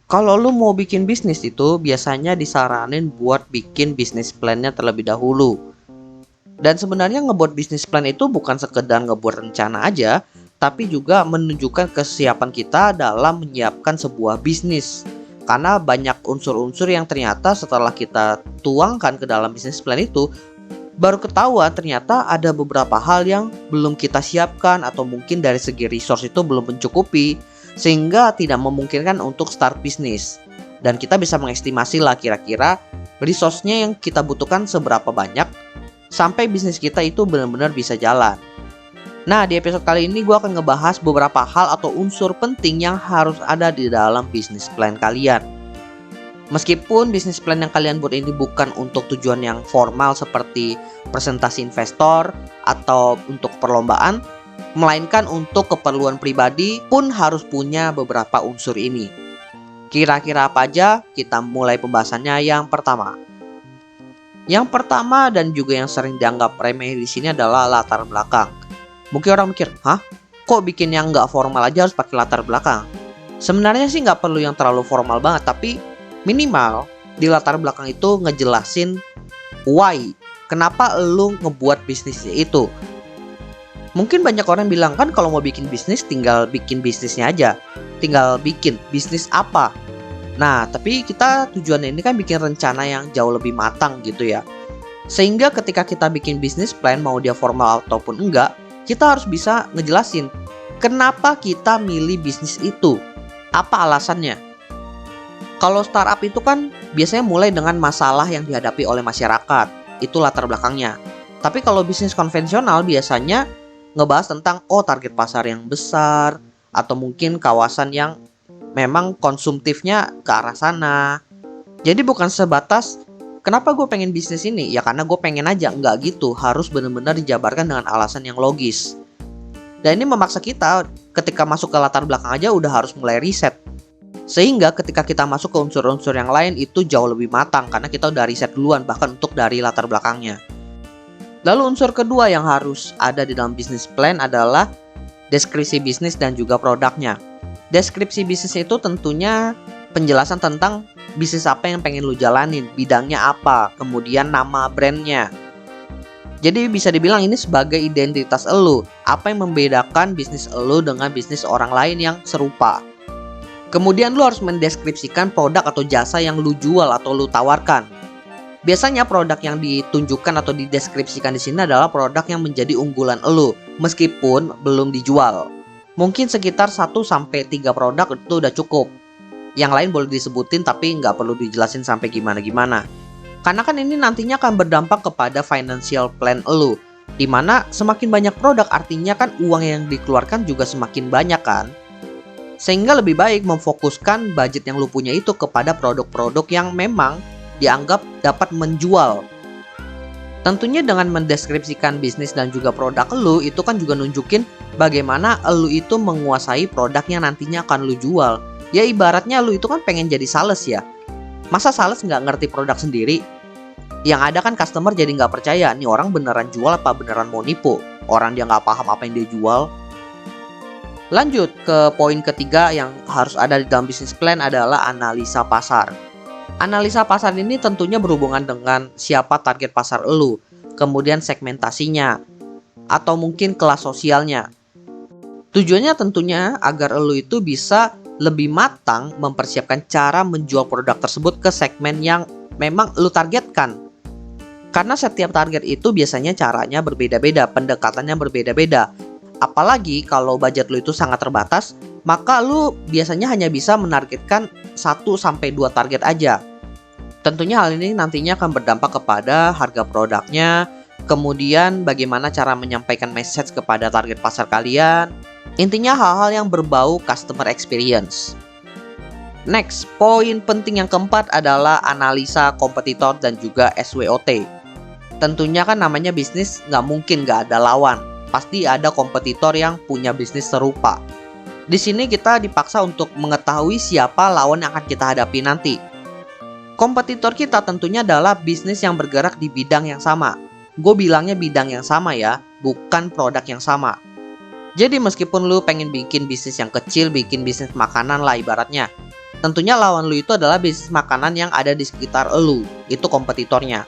Kalau lu mau bikin bisnis itu biasanya disaranin buat bikin bisnis plannya terlebih dahulu. Dan sebenarnya ngebuat bisnis plan itu bukan sekedar ngebuat rencana aja, tapi juga menunjukkan kesiapan kita dalam menyiapkan sebuah bisnis. Karena banyak unsur-unsur yang ternyata setelah kita tuangkan ke dalam bisnis plan itu, baru ketahuan ternyata ada beberapa hal yang belum kita siapkan atau mungkin dari segi resource itu belum mencukupi, sehingga tidak memungkinkan untuk start bisnis. Dan kita bisa mengestimasi lah kira-kira resource-nya yang kita butuhkan seberapa banyak sampai bisnis kita itu benar-benar bisa jalan. Nah, di episode kali ini gue akan ngebahas beberapa hal atau unsur penting yang harus ada di dalam bisnis plan kalian. Meskipun bisnis plan yang kalian buat ini bukan untuk tujuan yang formal seperti presentasi investor atau untuk perlombaan, melainkan untuk keperluan pribadi pun harus punya beberapa unsur ini. Kira-kira apa aja? Kita mulai pembahasannya yang pertama. Yang pertama dan juga yang sering dianggap remeh di sini adalah latar belakang. Mungkin orang mikir, hah? Kok bikin yang nggak formal aja harus pakai latar belakang? Sebenarnya sih nggak perlu yang terlalu formal banget, tapi minimal di latar belakang itu ngejelasin why, kenapa lu ngebuat bisnisnya itu. Mungkin banyak orang bilang kan kalau mau bikin bisnis tinggal bikin bisnisnya aja. Tinggal bikin bisnis apa. Nah, tapi kita tujuannya ini kan bikin rencana yang jauh lebih matang gitu ya. Sehingga ketika kita bikin bisnis plan, mau dia formal ataupun enggak, kita harus bisa ngejelasin kenapa kita milih bisnis itu. Apa alasannya? Kalau startup itu kan biasanya mulai dengan masalah yang dihadapi oleh masyarakat. Itu latar belakangnya. Tapi kalau bisnis konvensional biasanya ngebahas tentang target pasar yang besar atau mungkin kawasan yang memang konsumtifnya ke arah sana. Jadi bukan sebatas kenapa gue pengen bisnis ini, ya karena gue pengen aja, nggak gitu. Harus benar-benar dijabarkan dengan alasan yang logis. Dan ini memaksa kita ketika masuk ke latar belakang aja udah harus mulai riset. Sehingga ketika kita masuk ke unsur-unsur yang lain itu jauh lebih matang karena kita udah riset duluan bahkan untuk dari latar belakangnya. Lalu unsur kedua yang harus ada di dalam bisnis plan adalah deskripsi bisnis dan juga produknya. Deskripsi bisnis itu tentunya penjelasan tentang bisnis apa yang pengen lu jalanin, bidangnya apa, kemudian nama brandnya. Jadi bisa dibilang ini sebagai identitas elu, apa yang membedakan bisnis elu dengan bisnis orang lain yang serupa. Kemudian lu harus mendeskripsikan produk atau jasa yang lu jual atau lu tawarkan. Biasanya produk yang ditunjukkan atau dideskripsikan di sini adalah produk yang menjadi unggulan elu meskipun belum dijual. Mungkin sekitar 1-3 produk itu udah cukup. Yang lain boleh disebutin tapi nggak perlu dijelasin sampai gimana-gimana. Karena kan ini nantinya akan berdampak kepada financial plan elu, dimana semakin banyak produk artinya kan uang yang dikeluarkan juga semakin banyak kan. Sehingga lebih baik memfokuskan budget yang lu punya itu kepada produk-produk yang memang dianggap dapat menjual. Tentunya dengan mendeskripsikan bisnis dan juga produk elu itu kan juga nunjukin bagaimana elu itu menguasai produk yang nantinya akan lu jual. Ya ibaratnya lu itu kan pengen jadi sales ya. Masa sales nggak ngerti produk sendiri? Yang ada kan customer jadi nggak percaya nih orang beneran jual apa beneran mau nipu. Orang dia nggak paham apa yang dia jual. Lanjut ke poin ketiga yang harus ada di dalam bisnis plan adalah analisa pasar. Analisa pasar ini tentunya berhubungan dengan siapa target pasar elu, kemudian segmentasinya, atau mungkin kelas sosialnya. Tujuannya tentunya agar elu itu bisa lebih matang mempersiapkan cara menjual produk tersebut ke segmen yang memang elu targetkan. Karena setiap target itu biasanya caranya berbeda-beda, pendekatannya berbeda-beda. Apalagi kalau budget lu itu sangat terbatas, maka lu biasanya hanya bisa menargetkan 1-2 target aja. Tentunya hal ini nantinya akan berdampak kepada harga produknya, kemudian bagaimana cara menyampaikan message kepada target pasar kalian. Intinya hal-hal yang berbau customer experience. Next, poin penting yang keempat adalah analisa kompetitor dan juga SWOT. Tentunya kan namanya bisnis nggak mungkin nggak ada lawan. Pasti ada kompetitor yang punya bisnis serupa. Di sini kita dipaksa untuk mengetahui siapa lawan yang akan kita hadapi nanti. Kompetitor kita tentunya adalah bisnis yang bergerak di bidang yang sama. Gue bilangnya bidang yang sama ya, bukan produk yang sama. Jadi meskipun lu pengen bikin bisnis yang kecil, bikin bisnis makanan lah ibaratnya, Tentunya lawan lu itu adalah bisnis makanan yang ada di sekitar lu, itu kompetitornya.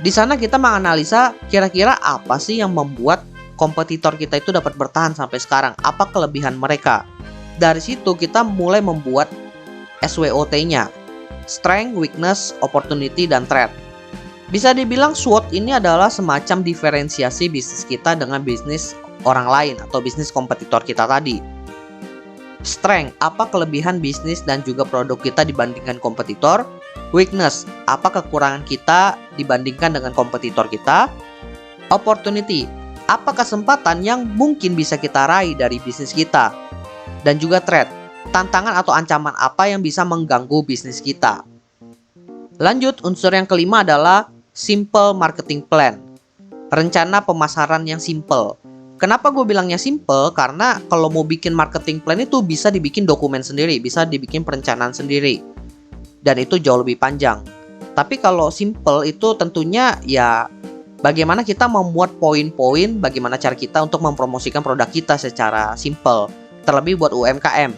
Di sana kita menganalisa kira-kira apa sih yang membuat kompetitor kita itu dapat bertahan sampai sekarang, apa kelebihan mereka. Dari situ kita mulai membuat SWOT-nya, Strength, Weakness, Opportunity, dan Threat. Bisa dibilang SWOT ini adalah semacam diferensiasi bisnis kita dengan bisnis orang lain atau bisnis kompetitor kita tadi. Strength, apa kelebihan bisnis dan juga produk kita dibandingkan kompetitor. Weakness, apa kekurangan kita dibandingkan dengan kompetitor kita. Opportunity, apa kesempatan yang mungkin bisa kita raih dari bisnis kita. Dan juga threat, tantangan atau ancaman apa yang bisa mengganggu bisnis kita. Lanjut, unsur yang kelima adalah simple marketing plan, rencana pemasaran yang simple. Kenapa gue bilangnya simple? Karena kalau mau bikin marketing plan itu bisa dibikin dokumen sendiri, bisa dibikin perencanaan sendiri, dan itu jauh lebih panjang. Tapi kalau simple itu tentunya ya bagaimana kita membuat poin-poin, bagaimana cara kita untuk mempromosikan produk kita secara simple, terlebih buat UMKM.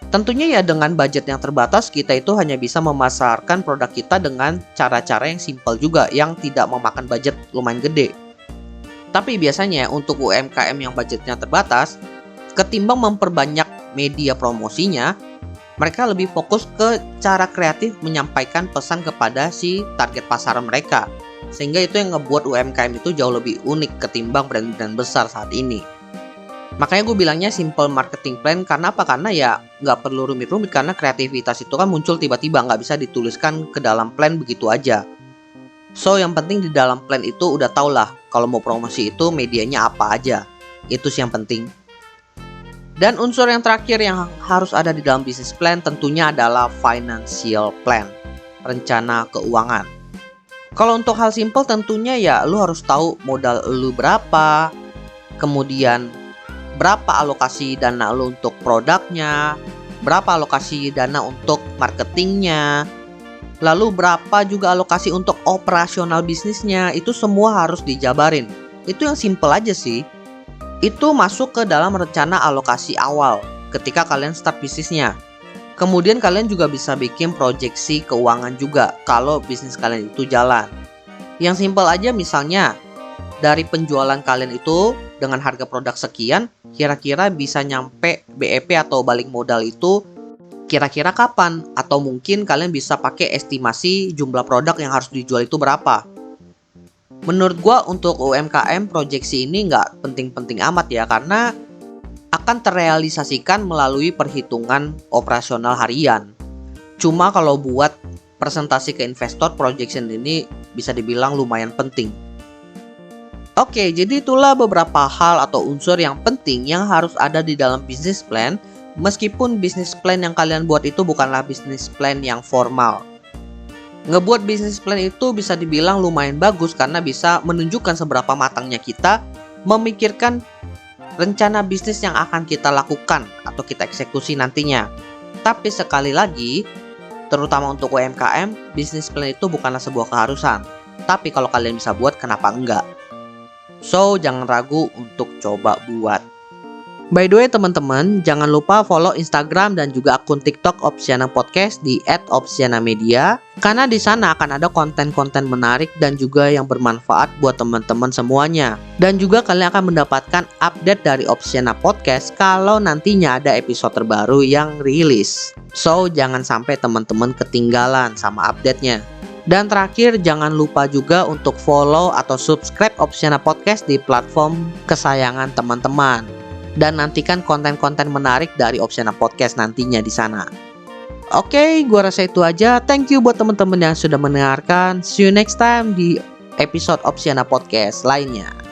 Tentunya ya dengan budget yang terbatas, kita itu hanya bisa memasarkan produk kita dengan cara-cara yang simple juga, yang tidak memakan budget lumayan gede. Tapi biasanya untuk UMKM yang budgetnya terbatas, ketimbang memperbanyak media promosinya, mereka lebih fokus ke cara kreatif menyampaikan pesan kepada si target pasar mereka. Sehingga itu yang ngebuat UMKM itu jauh lebih unik ketimbang brand-brand besar saat ini. Makanya gue bilangnya simple marketing plan. Karena apa? Karena ya nggak perlu rumit-rumit, karena kreativitas itu kan muncul tiba-tiba, nggak bisa dituliskan ke dalam plan begitu aja. So yang penting di dalam plan itu udah tau lah kalau mau promosi itu medianya apa aja. Itu sih yang penting. Dan unsur yang terakhir yang harus ada di dalam business plan tentunya adalah financial plan, rencana keuangan. Kalau untuk hal simple tentunya ya lu harus tahu modal lu berapa, kemudian berapa alokasi dana lu untuk produknya, berapa alokasi dana untuk marketingnya, lalu berapa juga alokasi untuk operasional bisnisnya. Itu semua harus dijabarin. Itu yang simple aja sih. Itu masuk ke dalam rencana alokasi awal ketika kalian start bisnisnya. Kemudian kalian juga bisa bikin proyeksi keuangan juga kalau bisnis kalian itu jalan. Yang simple aja, misalnya dari penjualan kalian itu dengan harga produk sekian, kira-kira bisa nyampe BEP atau balik modal itu kira-kira kapan? Atau mungkin kalian bisa pakai estimasi jumlah produk yang harus dijual itu berapa. Menurut gua untuk UMKM proyeksi ini nggak penting-penting amat ya, karena akan terrealisasikan melalui perhitungan operasional harian. Cuma kalau buat presentasi ke investor, projection ini bisa dibilang lumayan penting. Oke, jadi itulah beberapa hal atau unsur yang penting yang harus ada di dalam business plan. Meskipun bisnis plan yang kalian buat itu bukanlah bisnis plan yang formal. Ngebuat bisnis plan itu bisa dibilang lumayan bagus karena bisa menunjukkan seberapa matangnya kita memikirkan rencana bisnis yang akan kita lakukan atau kita eksekusi nantinya. Tapi sekali lagi, terutama untuk UMKM, bisnis plan itu bukanlah sebuah keharusan. Tapi kalau kalian bisa buat, kenapa enggak? So, jangan ragu untuk coba buat. By the way teman-teman, jangan lupa follow Instagram dan juga akun TikTok Opsiana Podcast di @opsianamedia, karena di sana akan ada konten-konten menarik dan juga yang bermanfaat buat teman-teman semuanya. Dan juga kalian akan mendapatkan update dari Opsiana Podcast kalau nantinya ada episode terbaru yang rilis. So, jangan sampai teman-teman ketinggalan sama update-nya. Dan terakhir, jangan lupa juga untuk follow atau subscribe Opsiana Podcast di platform kesayangan teman-teman. Dan nantikan konten-konten menarik dari Opsiana Podcast nantinya di sana. Oke, gua rasa itu aja. Thank you buat teman-teman yang sudah mendengarkan. See you next time di episode Opsiana Podcast lainnya.